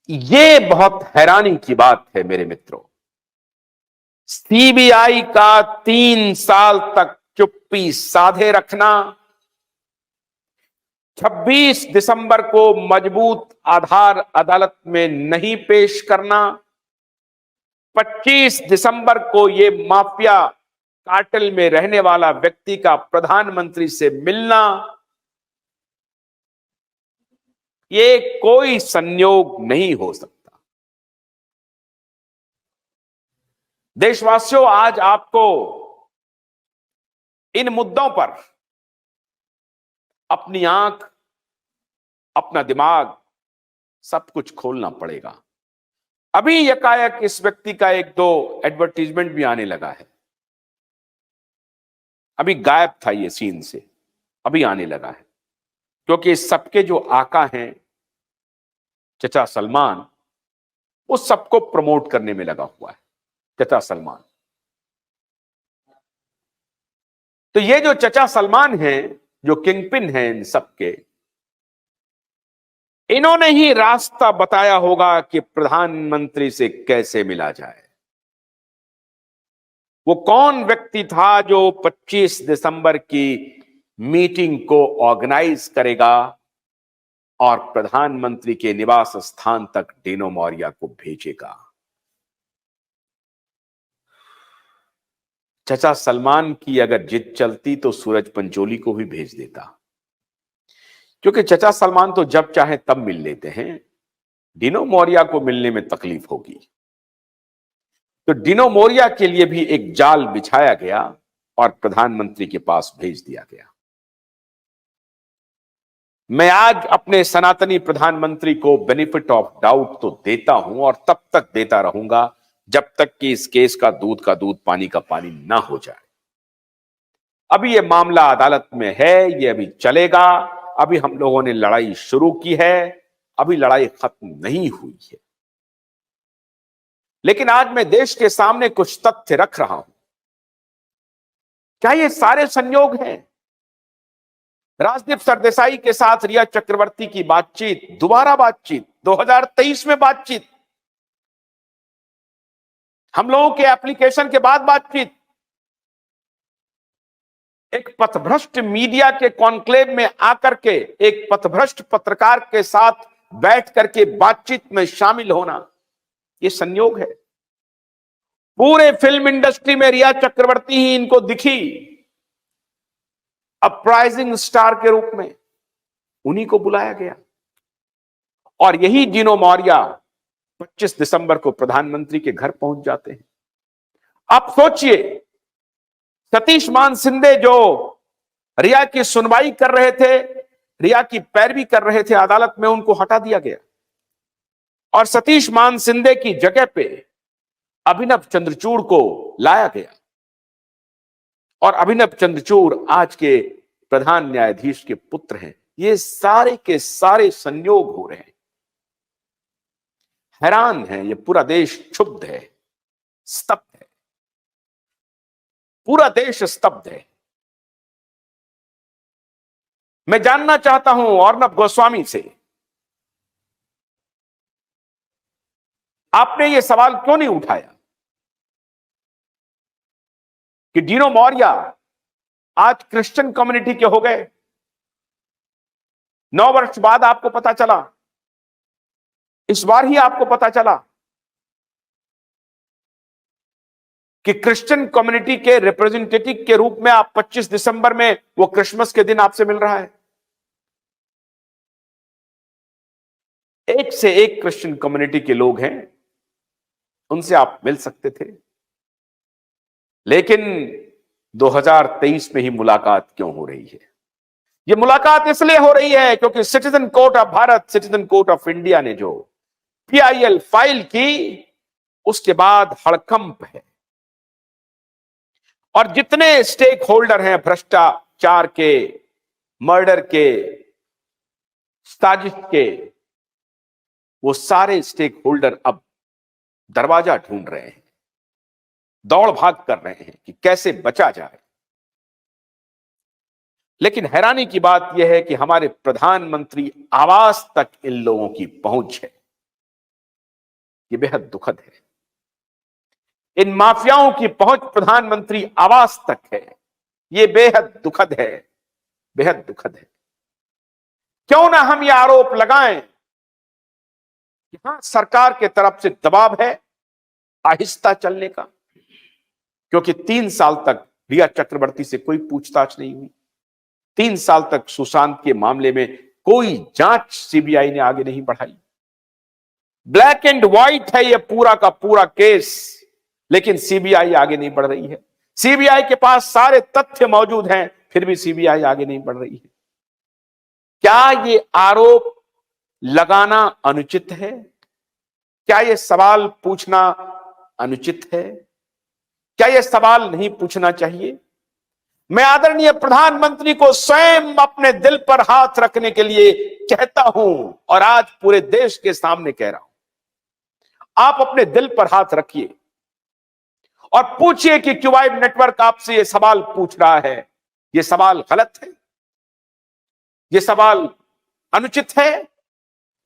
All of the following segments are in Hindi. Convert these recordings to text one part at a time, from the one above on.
ये बहुत हैरानी की बात है मेरे मित्रों। सीबीआई का 3 साल तक चुप्पी साधे रखना, 26 दिसंबर को मजबूत आधार अदालत में नहीं पेश करना, 25 दिसंबर को ये माफिया कार्टेल में रहने वाला व्यक्ति का प्रधानमंत्री से मिलना, ये कोई संयोग नहीं हो सकता। देशवासियों, आज आपको इन मुद्दों पर अपनी आंख, अपना दिमाग, सब कुछ खोलना पड़ेगा। अभी यकायक इस व्यक्ति का 1-2 एडवर्टीजमेंट भी आने लगा है। अभी गायब था ये सीन से, अभी आने लगा है, क्योंकि इस सबके जो आका हैं चचा सलमान, उस सबको प्रमोट करने में लगा हुआ है चचा सलमान। तो ये जो चचा सलमान हैं, जो किंगपिन हैं इन सबके, इन्होंने ही रास्ता बताया होगा कि प्रधानमंत्री से कैसे मिला जाए। वो कौन व्यक्ति था जो 25 दिसंबर की मीटिंग को ऑर्गेनाइज करेगा और प्रधानमंत्री के निवास स्थान तक डीनो मौर्या को भेजेगा। चचा सलमान की अगर जिद चलती तो सूरज पंचोली को भी भेज देता, क्योंकि चचा सलमान तो जब चाहे तब मिल लेते हैं। डीनो मौर्या को मिलने में तकलीफ होगी, तो डीनो मौर्या के लिए भी एक जाल बिछाया गया और प्रधानमंत्री के पास भेज दिया गया। मैं आज अपने सनातनी प्रधानमंत्री को बेनिफिट ऑफ डाउट तो देता हूं और तब तक देता रहूंगा जब तक कि इस केस का दूध पानी का पानी ना हो जाए। अभी ये मामला अदालत में है, ये अभी चलेगा। अभी हम लोगों ने लड़ाई शुरू की है, अभी लड़ाई खत्म नहीं हुई है। लेकिन आज मैं देश के सामने कुछ तथ्य रख रहा हूं। क्या ये सारे संयोग हैं? राजदीप सरदेसाई के साथ रिया चक्रवर्ती की बातचीत, दोबारा बातचीत, 2023 में बातचीत, हम लोगों के एप्लीकेशन के बाद बातचीत, एक पथभ्रष्ट मीडिया के कॉन्क्लेव में आकर के एक पथभ्रष्ट पत्रकार के साथ बैठ करके बातचीत में शामिल होना, ये संयोग है। पूरे फिल्म इंडस्ट्री में रिया चक्रवर्ती ही इनको दिखी अपराइजिंग स्टार के रूप में, उन्हीं को बुलाया गया। और यही डीनो मौर्या 25 दिसंबर को प्रधानमंत्री के घर पहुंच जाते हैं। आप सोचिए, सतीश मान सिंधे जो रिया की सुनवाई कर रहे थे, रिया की पैरवी कर रहे थे अदालत में, उनको हटा दिया गया और सतीश मान सिंधे की जगह पे अभिनव चंद्रचूड़ को लाया गया। और अभिनव चंद्रचूड़ आज के प्रधान न्यायाधीश के पुत्र हैं। ये सारे के सारे संयोग हो रहे हैं। हैरान है, ये पूरा देश क्षुब्ध है, स्तब्ध है, पूरा देश स्तब्ध है। मैं जानना चाहता हूं अर्नब गोस्वामी से, आपने ये सवाल क्यों नहीं उठाया कि डीनो मौर्या आज क्रिश्चियन कम्युनिटी के हो गए? 9 वर्ष बाद आपको पता चला, इस बार ही आपको पता चला कि क्रिश्चियन कम्युनिटी के रिप्रेजेंटेटिव के रूप में आप 25 दिसंबर में, वो क्रिसमस के दिन आपसे मिल रहा है। एक से एक क्रिश्चियन कम्युनिटी के लोग हैं, उनसे आप मिल सकते थे। लेकिन 2023 में ही मुलाकात क्यों हो रही है? यह मुलाकात इसलिए हो रही है क्योंकि citizen court of Bharat, citizen court of India ने जो PIL फाइल की, उसके बाद हड़कंप है। और जितने स्टेक होल्डर हैं भ्रष्टाचार के, मर्डर के, साजिश के, वो सारे स्टेक होल्डर अब दरवाजा ढूंढ रहे हैं, दौड़ भाग कर रहे हैं कि कैसे बचा जाए। लेकिन हैरानी की बात यह है कि हमारे प्रधानमंत्री आवास तक इन लोगों की पहुंच है। ये बेहद दुखद है। इन माफियाओं की पहुंच प्रधानमंत्री आवास तक है, ये बेहद दुखद है, बेहद दुखद है। क्यों ना हम ये आरोप लगाएं कि हां, सरकार के तरफ से दबाव है आहिस्ता चलने का, क्योंकि 3 साल तक रिया चक्रवर्ती से कोई पूछताछ नहीं हुई। 3 साल तक सुशांत के मामले में कोई जांच सीबीआई ने आगे नहीं बढ़ाई। ब्लैक एंड व्हाइट है यह पूरा का पूरा केस, लेकिन सीबीआई आगे नहीं बढ़ रही है। सीबीआई के पास सारे तथ्य मौजूद हैं, फिर भी सीबीआई आगे नहीं बढ़ रही है। क्या ये आरोप लगाना अनुचित है? क्या यह सवाल पूछना अनुचित है? क्या यह सवाल नहीं पूछना चाहिए? मैं आदरणीय प्रधानमंत्री को स्वयं अपने दिल पर हाथ रखने के लिए कहता हूं और आज पूरे देश के सामने कह रहा हूं, आप अपने दिल पर हाथ रखिए और पूछिए कि क्यूआईब नेटवर्क आपसे यह सवाल पूछ रहा है, यह सवाल गलत है, यह सवाल अनुचित है।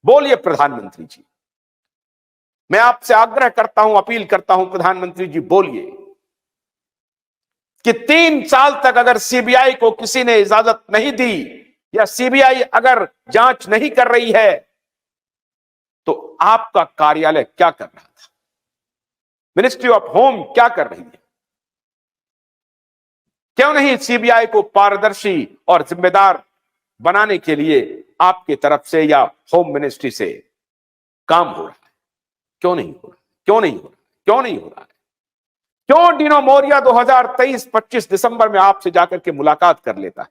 बोलिए प्रधानमंत्री जी, मैं आपसे आग्रह करता हूं, अपील करता हूं, प्रधानमंत्री जी बोलिए कि 3 साल तक अगर सीबीआई को किसी ने इजाजत नहीं दी या सीबीआई अगर जांच नहीं कर रही है तो आपका कार्यालय क्या कर रहा था? मिनिस्ट्री ऑफ होम क्या कर रही है? क्यों नहीं सीबीआई को पारदर्शी और जिम्मेदार बनाने के लिए आपके तरफ से या होम मिनिस्ट्री से काम हो रहा है? क्यों नहीं हो रहा? क्यों नहीं हो रहा? क्यों नहीं हो रहा है? क्यों डीनो मोरिया 2023 25 दिसंबर में आपसे जाकर के मुलाकात कर लेता है?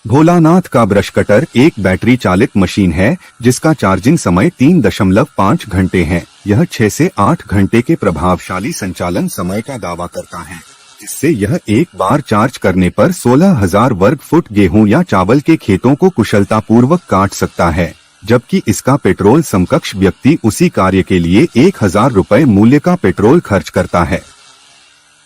भोलानाथ का ब्रश कटर एक बैटरी चालित मशीन है जिसका चार्जिंग समय 3.5 घंटे है। यह 6 से 8 घंटे के प्रभावशाली संचालन समय का दावा करता है, जिससे यह एक बार चार्ज करने पर 16,000 वर्ग फुट गेहूं या चावल के खेतों को कुशलतापूर्वक काट सकता है, जबकि इसका पेट्रोल समकक्ष व्यक्ति उसी कार्य के लिए 1,000 रुपए मूल्य का पेट्रोल खर्च करता है।